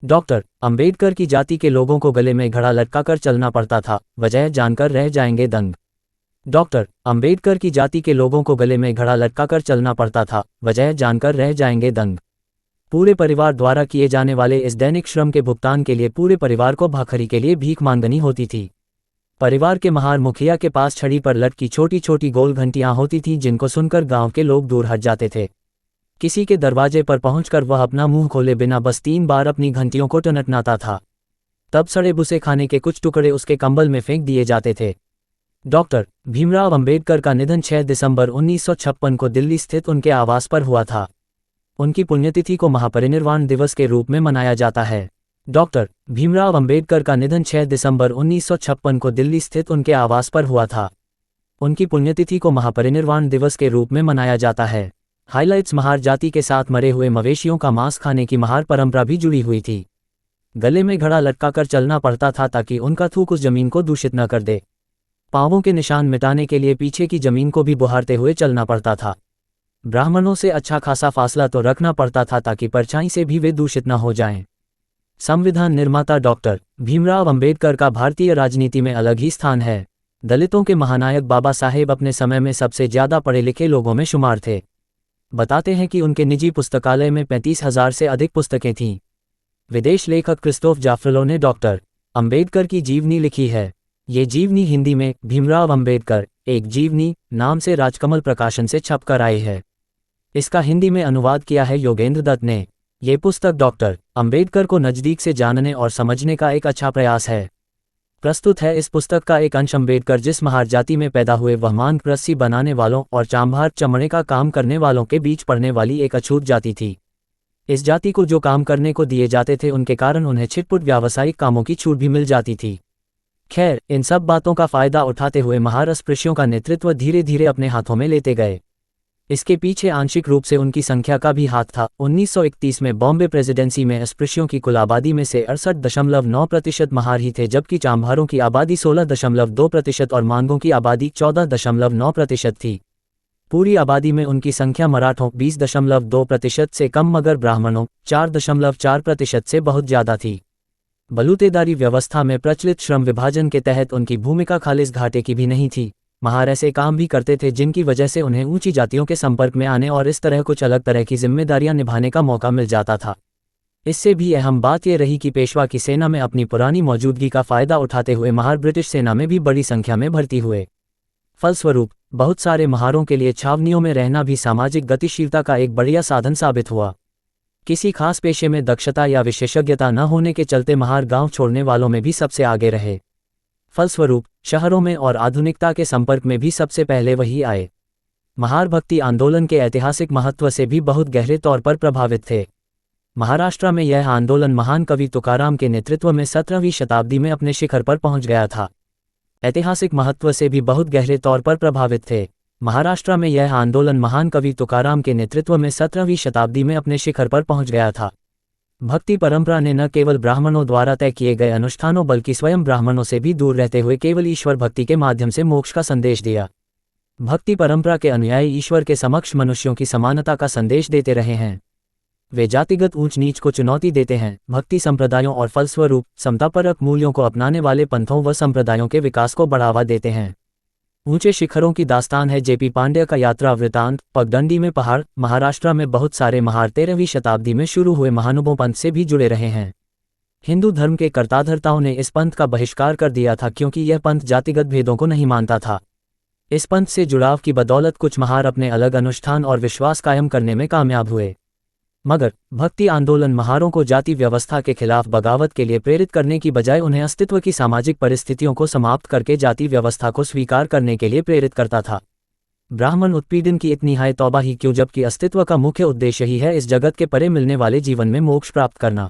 Doctor Ambedkar की जाति के लोगों को गले में घड़ा लटकाकर चलना पड़ता था, वजह जानकर रह जाएंगे दंग। डॉक्टर अंबेडकर की जाति के लोगों को गले में घड़ा लटकाकर चलना पड़ता था, वजह जानकर रह जाएंगे दंग। पूरे परिवार द्वारा किए जाने वाले इस दैनिक श्रम के भुगतान के लिए पूरे परिवार को भाखरी के लिए भीख मांगनी होती थी। परिवार के महार मुखिया के पास छड़ी पर लटकी छोटी छोटी गोल घंटियां होती थीं, जिनको सुनकर गांव के लोग दूर हट जाते थे। किसी के दरवाजे पर पहुंचकर वह अपना मुंह खोले बिना बस 3 बार अपनी घंटियों को टनटनाता था। तब सड़े भुसे खाने के कुछ टुकड़े उसके कंबल में फेंक दिए जाते थे। डॉक्टर भीमराव अंबेडकर का निधन 6 दिसंबर 1956 को दिल्ली स्थित उनके आवास पर हुआ था। उनकी पुण्यतिथि को महापरिनिर्वाण दिवस के रूप में मनाया जाता है। डॉक्टर भीमराव अंबेडकर का निधन 6 दिसंबर 1956 को दिल्ली स्थित उनके आवास पर हुआ था। उनकी पुण्यतिथि को महापरिनिर्वाण दिवस के रूप में मनाया जाता है। हाइलाइट्स महार जाति के साथ मरे हुए मवेशियों का मांस खाने की महार परंपरा भी जुड़ी हुई थी। गले में घड़ा लटकाकर चलना पड़ता था ताकि उनका थूक उस जमीन को दूषित न कर दे। पांवों के निशान मिटाने के लिए पीछे की जमीन को भी बुहारते हुए चलना पड़ता था। ब्राह्मणों से अच्छा खासा फासला तो रखना पड़ता था ताकि परछाई से भी वे दूषित न हो जाएं। संविधान निर्माता डॉक्टर भीमराव अंबेडकर का भारतीय राजनीति में अलग ही स्थान है। दलितों के महानायक बाबा साहेब अपने समय में सबसे ज्यादा पढ़े लिखे लोगों में शुमार थे। बताते हैं कि उनके निजी पुस्तकालय में 35,000 से अधिक पुस्तकें थीं। विदेश लेखक क्रिस्टोफ जाफरलो ने डॉक्टर अंबेडकर की जीवनी लिखी है। ये जीवनी हिंदी में भीमराव अंबेडकर एक जीवनी नाम से राजकमल प्रकाशन से छपकर आई है। इसका हिंदी में अनुवाद किया है योगेंद्र दत्त ने। ये पुस्तक डॉक्टर अंबेडकर को नज़दीक से जानने और समझने का एक अच्छा प्रयास है। प्रस्तुत है इस पुस्तक का एक अंश अंबेडकर जिस महार जाति में पैदा हुए वह मांग रस्सी बनाने वालों और चांभार चमड़े का काम करने वालों के बीच पड़ने वाली एक अछूत जाति थी। इस जाति को जो काम करने को दिए जाते थे उनके कारण उन्हें छिटपुट व्यावसायिक कामों की छूट भी मिल जाती थी। खैर, इन सब बातों का फायदा उठाते हुए महार अस्पृश्यों का नेतृत्व धीरे धीरे अपने हाथों में लेते गए। इसके पीछे आंशिक रूप से उनकी संख्या का भी हाथ था। 1931 में बॉम्बे प्रेसिडेंसी में अस्पृश्यों की कुल आबादी में से 68.9% महार ही थे, जबकि चांभारों की आबादी 16.2% और मांगों की आबादी 14.9% थी। पूरी आबादी में उनकी संख्या मराठों 20.2% से कम मगर ब्राह्मणों 4.4% से बहुत ज़्यादा थी। बलूतेदारी व्यवस्था में प्रचलित श्रम विभाजन के तहत उनकी भूमिका खालिस घाटे की भी नहीं थी। महार ऐसे काम भी करते थे जिनकी वजह से उन्हें ऊंची जातियों के संपर्क में आने और इस तरह कुछ अलग तरह की जिम्मेदारियां निभाने का मौका मिल जाता था। इससे भी अहम बात यह रही कि पेशवा की सेना में अपनी पुरानी मौजूदगी का फायदा उठाते हुए महार ब्रिटिश सेना में भी बड़ी संख्या में भर्ती हुए। फलस्वरूप बहुत सारे महारों के लिए छावनियों में रहना भी सामाजिक गतिशीलता का एक बढ़िया साधन साबित हुआ। किसी खास पेशे में दक्षता या विशेषज्ञता न होने के चलते महार गांव छोड़ने वालों में भी सबसे आगे रहे। फलस्वरूप शहरों में और आधुनिकता के संपर्क में भी सबसे पहले वही आए। महार भक्ति आंदोलन के ऐतिहासिक महत्व से भी बहुत गहरे तौर पर प्रभावित थे। महाराष्ट्र में यह आंदोलन महान कवि तुकाराम के नेतृत्व में 17वीं शताब्दी में अपने शिखर पर पहुंच गया था। ऐतिहासिक महत्व से भी बहुत गहरे तौर पर प्रभावित थे। महाराष्ट्र में यह आंदोलन महान कवि तुकाराम के नेतृत्व में 17वीं शताब्दी में अपने शिखर पर पहुंच गया था। भक्ति परंपरा ने न केवल ब्राह्मणों द्वारा तय किए गए अनुष्ठानों बल्कि स्वयं ब्राह्मणों से भी दूर रहते हुए केवल ईश्वर भक्ति के माध्यम से मोक्ष का संदेश दिया। भक्ति परंपरा के अनुयायी ईश्वर के समक्ष मनुष्यों की समानता का संदेश देते रहे हैं। वे जातिगत ऊंच नीच को चुनौती देते हैं, भक्ति संप्रदायों और फलस्वरूप समतापरक मूल्यों को अपनाने वाले पंथों व संप्रदायों के विकास को बढ़ावा देते हैं। ऊंचे शिखरों की दास्तान है जेपी पांड्या का यात्रा वृतांत। पगडंडी में पहाड़। महाराष्ट्र में बहुत सारे महार 13वीं शताब्दी में शुरू हुए महानुभव पंथ से भी जुड़े रहे हैं। हिंदू धर्म के कर्ताधर्ताओं ने इस पंथ का बहिष्कार कर दिया था क्योंकि यह पंथ जातिगत भेदों को नहीं मानता था। इस पंथ से जुड़ाव की बदौलत कुछ महार अपने अलग अनुष्ठान और विश्वास कायम करने में कामयाब हुए। मगर भक्ति आंदोलन महारों को जाति व्यवस्था के खिलाफ बगावत के लिए प्रेरित करने की बजाय उन्हें अस्तित्व की सामाजिक परिस्थितियों को समाप्त करके जाति व्यवस्था को स्वीकार करने के लिए प्रेरित करता था। ब्राह्मण उत्पीड़न की इतनी हाय तौबा ही क्यों, जबकि अस्तित्व का मुख्य उद्देश्य ही है इस जगत के परे मिलने वाले जीवन में मोक्ष प्राप्त करना।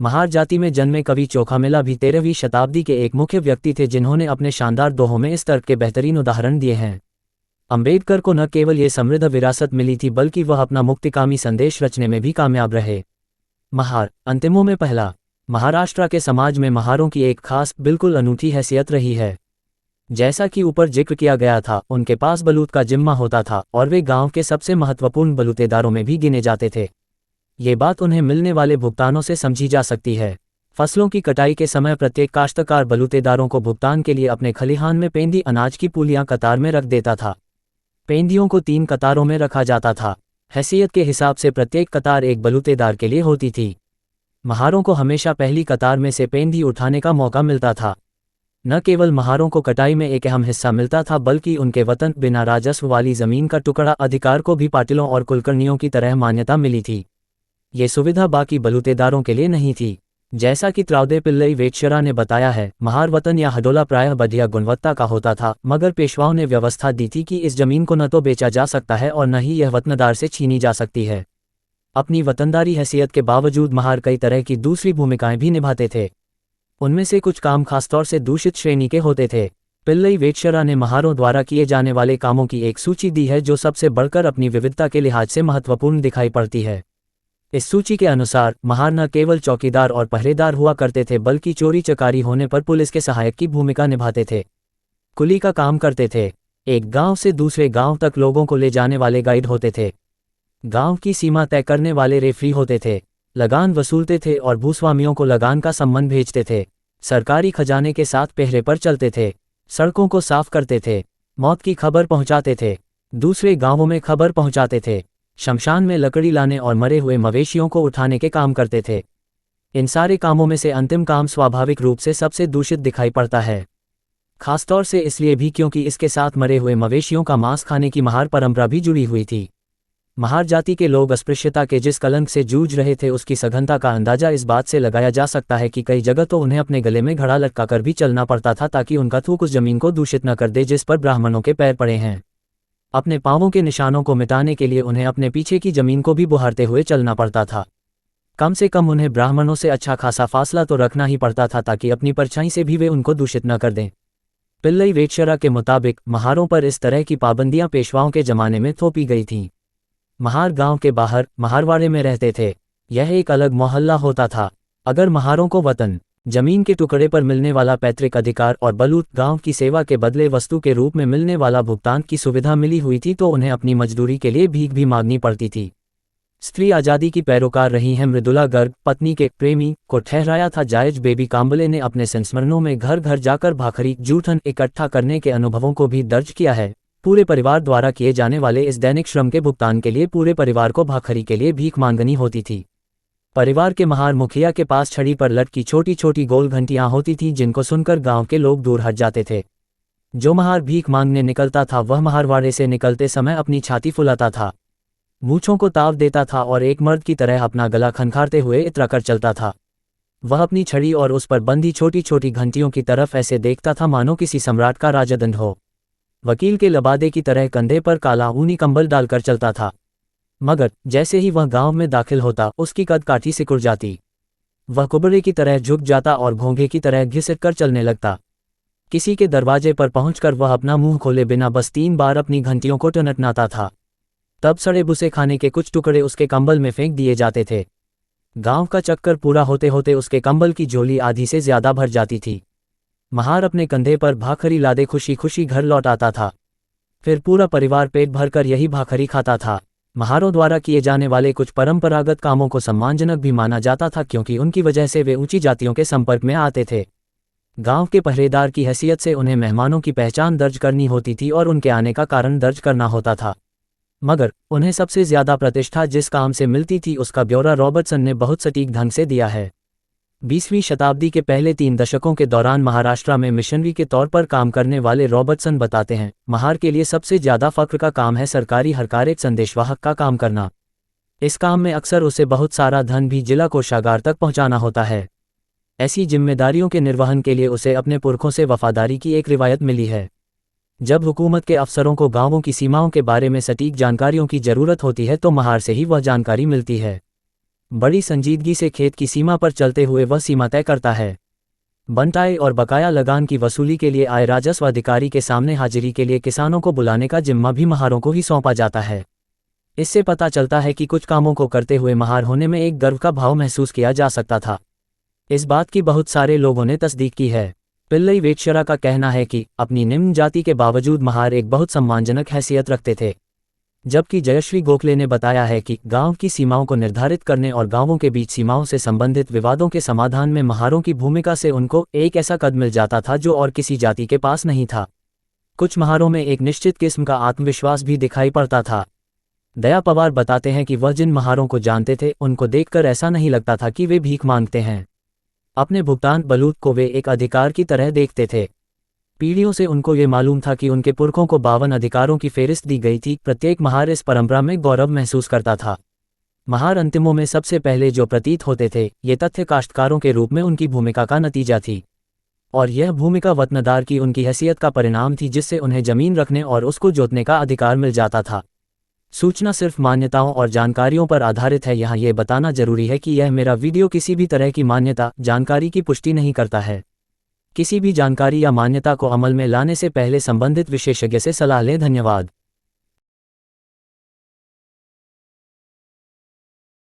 महार जाति में जन्मे कवि चोखामेला भी 13वीं शताब्दी के एक मुख्य व्यक्ति थे जिन्होंने अपने शानदार दोहों में इस तर्क के बेहतरीन उदाहरण दिए हैं। अंबेडकर को न केवल ये समृद्ध विरासत मिली थी बल्कि वह अपना मुक्तिकामी संदेश रचने में भी कामयाब रहे। महार अंतिमों में पहला। महाराष्ट्र के समाज में महारों की एक खास बिल्कुल अनूठी हैसियत रही है। जैसा कि ऊपर जिक्र किया गया था, उनके पास बलूत का जिम्मा होता था और वे गांव के सबसे महत्वपूर्ण बलूतेदारों में भी गिने जाते थे। ये बात उन्हें मिलने वाले भुगतानों से समझी जा सकती है। फसलों की कटाई के समय प्रत्येक काश्तकार बलूतेदारों को भुगतान के लिए अपने खलिहान में पेंदी अनाज की पूलियां कतार में रख देता था। पेंदियों को 3 कतारों में रखा जाता था। हैसियत के हिसाब से प्रत्येक कतार एक बलूतेदार के लिए होती थी। महारों को हमेशा पहली कतार में से पेंदी उठाने का मौका मिलता था। न केवल महारों को कटाई में एक अहम हिस्सा मिलता था, बल्कि उनके वतन बिना राजस्व वाली जमीन का टुकड़ा अधिकार को भी पाटिलों और कुलकर्णियों की तरह मान्यता मिली थी। ये सुविधा बाकी बलूतेदारों के लिए नहीं थी। जैसा कि त्रावदे पिल्लई वेटशरा ने बताया है, महार वतन या हडोला प्रायः बढ़िया गुणवत्ता का होता था, मगर पेशवाओं ने व्यवस्था दी थी कि इस जमीन को न तो बेचा जा सकता है और न ही यह वतनदार से छीनी जा सकती है। अपनी वतनदारी हैसियत के बावजूद महार कई तरह की दूसरी भूमिकाएं भी निभाते थे। उनमें से कुछ काम खासतौर से दूषित श्रेणी के होते थे। पिल्लई वेटशरा ने महारों द्वारा किए जाने वाले कामों की एक सूची दी है जो सबसे बढ़कर अपनी विविधता के लिहाज से महत्वपूर्ण दिखाई पड़ती है। इस सूची के अनुसार महार न केवल चौकीदार और पहरेदार हुआ करते थे, बल्कि चोरी चकारी होने पर पुलिस के सहायक की भूमिका निभाते थे। कुली का काम करते थे। एक गांव से दूसरे गांव तक लोगों को ले जाने वाले गाइड होते थे। गांव की सीमा तय करने वाले रेफरी होते थे। लगान वसूलते थे और भूस्वामियों को लगान का सम्मन भेजते थे। सरकारी खजाने के साथ पहरे पर चलते थे। सड़कों को साफ करते थे। मौत की खबर पहुंचाते थे। दूसरे गांवों में खबर पहुंचाते थे। शमशान में लकड़ी लाने और मरे हुए मवेशियों को उठाने के काम करते थे। इन सारे कामों में से अंतिम काम स्वाभाविक रूप से सबसे दूषित दिखाई पड़ता है, खासतौर से इसलिए भी क्योंकि इसके साथ मरे हुए मवेशियों का मांस खाने की महार परंपरा भी जुड़ी हुई थी। महार जाति के लोग अस्पृश्यता के जिस कलंक से जूझ रहे थे, उसकी सघनता का अंदाजा इस बात से लगाया जा सकता है कि कई जगह तो उन्हें अपने गले में घड़ा लटकाकर भी चलना पड़ता था, ताकि उनका थूक उस जमीन को दूषित न कर दे जिस पर ब्राह्मणों के पैर पड़े हैं। अपने पांवों के निशानों को मिटाने के लिए उन्हें अपने पीछे की जमीन को भी बुहारते हुए चलना पड़ता था। कम से कम उन्हें ब्राह्मणों से अच्छा खासा फासला तो रखना ही पड़ता था, ताकि अपनी परछाई से भी वे उनको दूषित न कर दें। पिल्लई वेटशरा के मुताबिक महारों पर इस तरह की पाबंदियां पेशवाओं के जमाने में थोपी गई थीं। महार गांव के बाहर महारवाड़े में रहते थे। यह एक अलग मोहल्ला होता था। अगर महारों को वतन, जमीन के टुकड़े पर मिलने वाला पैतृक अधिकार और बलूत गांव की सेवा के बदले वस्तु के रूप में मिलने वाला भुगतान की सुविधा मिली हुई थी, तो उन्हें अपनी मजदूरी के लिए भीख भी मांगनी पड़ती थी। स्त्री आज़ादी की पैरोकार रही हैं। मृदुला गर्ग, पत्नी के प्रेमी, को ठहराया था जायज बेबी काम्बले ने अपने संस्मरणों में घर घर जाकर भाखरी जूठन इकट्ठा करने के अनुभवों को भी दर्ज किया है। पूरे परिवार द्वारा किए जाने वाले इस दैनिक श्रम के भुगतान के लिए पूरे परिवार को भाखरी के लिए भीख मांगनी होती थी। परिवार के महार मुखिया के पास छड़ी पर लटकी छोटी छोटी गोल घंटियां होती थीं, जिनको सुनकर गांव के लोग दूर हट जाते थे। जो महार भीख मांगने निकलता था, वह महारवाड़े से निकलते समय अपनी छाती फुलाता था, मूंछों को ताव देता था और एक मर्द की तरह अपना गला खनखारते हुए इतराकर चलता था। वह अपनी छड़ी और उस पर बंधी छोटी छोटी घंटियों की तरफ ऐसे देखता था मानो किसी सम्राट का राजदंड हो। वकील के लबादे की तरह कंधे पर काला ऊनी कंबल डालकर चलता था, मगर जैसे ही वह गांव में दाखिल होता, उसकी कद काठी सिकुड़ जाती। वह कुबड़े की तरह झुक जाता और घोंघे की तरह घिसट कर चलने लगता। किसी के दरवाजे पर पहुंचकर वह अपना मुंह खोले बिना बस 3 बार अपनी घंटियों को टनटनाता था। तब सड़े बुसे खाने के कुछ टुकड़े उसके कंबल में फेंक दिए जाते थे। गांव का चक्कर पूरा होते होते उसके कंबल की झोली आधी से ज्यादा भर जाती थी। महार अपने कंधे पर भाखरी लादे खुशी खुशी घर लौट आता था। फिर पूरा परिवार पेट भरकर यही भाखरी खाता था। महारों द्वारा किए जाने वाले कुछ परंपरागत कामों को सम्मानजनक भी माना जाता था, क्योंकि उनकी वजह से वे ऊंची जातियों के संपर्क में आते थे। गांव के पहरेदार की हैसियत से उन्हें मेहमानों की पहचान दर्ज करनी होती थी और उनके आने का कारण दर्ज करना होता था। मगर उन्हें सबसे ज्यादा प्रतिष्ठा जिस काम से मिलती थी, उसका ब्यौरा रॉबर्टसन ने बहुत सटीक ढंग से दिया है। 20वीं शताब्दी के पहले 3 दशकों के दौरान महाराष्ट्र में मिशनरी के तौर पर काम करने वाले रॉबर्टसन बताते हैं, महार के लिए सबसे ज्यादा फक्र का काम है सरकारी हरकारेक संदेशवाहक का काम करना। इस काम में अक्सर उसे बहुत सारा धन भी जिला कोषागार तक पहुंचाना होता है। ऐसी जिम्मेदारियों के निर्वहन के लिए उसे अपने पुरखों से वफादारी की एक रिवायत मिली है। जब हुकूमत के अफसरों को गांवों की सीमाओं के बारे में सटीक जानकारियों की जरूरत होती है, तो महार से ही वह जानकारी मिलती है। बड़ी संजीदगी से खेत की सीमा पर चलते हुए वह सीमा तय करता है। बंटाई और बकाया लगान की वसूली के लिए आए राजस्व अधिकारी के सामने हाजिरी के लिए किसानों को बुलाने का जिम्मा भी महारों को ही सौंपा जाता है। इससे पता चलता है कि कुछ कामों को करते हुए महार होने में एक गर्व का भाव महसूस किया जा सकता था। इस बात की बहुत सारे लोगों ने तस्दीक की है। पिल्लई वेटशरा का कहना है कि अपनी निम्न जाति के बावजूद महार एक बहुत सम्मानजनक हैसियत रखते थे। जबकि जयश्री गोखले ने बताया है कि गांव की सीमाओं को निर्धारित करने और गांवों के बीच सीमाओं से संबंधित विवादों के समाधान में महारों की भूमिका से उनको एक ऐसा कद मिल जाता था जो और किसी जाति के पास नहीं था। कुछ महारों में एक निश्चित किस्म का आत्मविश्वास भी दिखाई पड़ता था। दया पवार बताते हैं कि वह जिन महारों को जानते थे उनको देखकर ऐसा नहीं लगता था कि वे भीख मांगते हैं। अपने भुगतान बलूत को वे एक अधिकार की तरह देखते थे। पीढ़ियों से उनको ये मालूम था कि उनके पुरखों को 52 अधिकारों की फेरिस्त दी गई थी। प्रत्येक महार इस परंपरा में गौरव महसूस करता था। महार अंतिमों में सबसे पहले जो प्रतीत होते थे, ये तथ्य काश्तकारों के रूप में उनकी भूमिका का नतीजा थी, और यह भूमिका वतनदार की उनकी हैसियत का परिणाम थी, जिससे उन्हें जमीन रखने और उसको जोतने का अधिकार मिल जाता था। सूचना सिर्फ मान्यताओं और जानकारियों पर आधारित है। यहाँ ये बताना जरूरी है कि यह मेरा वीडियो किसी भी तरह की मान्यता, जानकारी की पुष्टि नहीं करता है। किसी भी जानकारी या मान्यता को अमल में लाने से पहले संबंधित विशेषज्ञ से सलाह लें। धन्यवाद।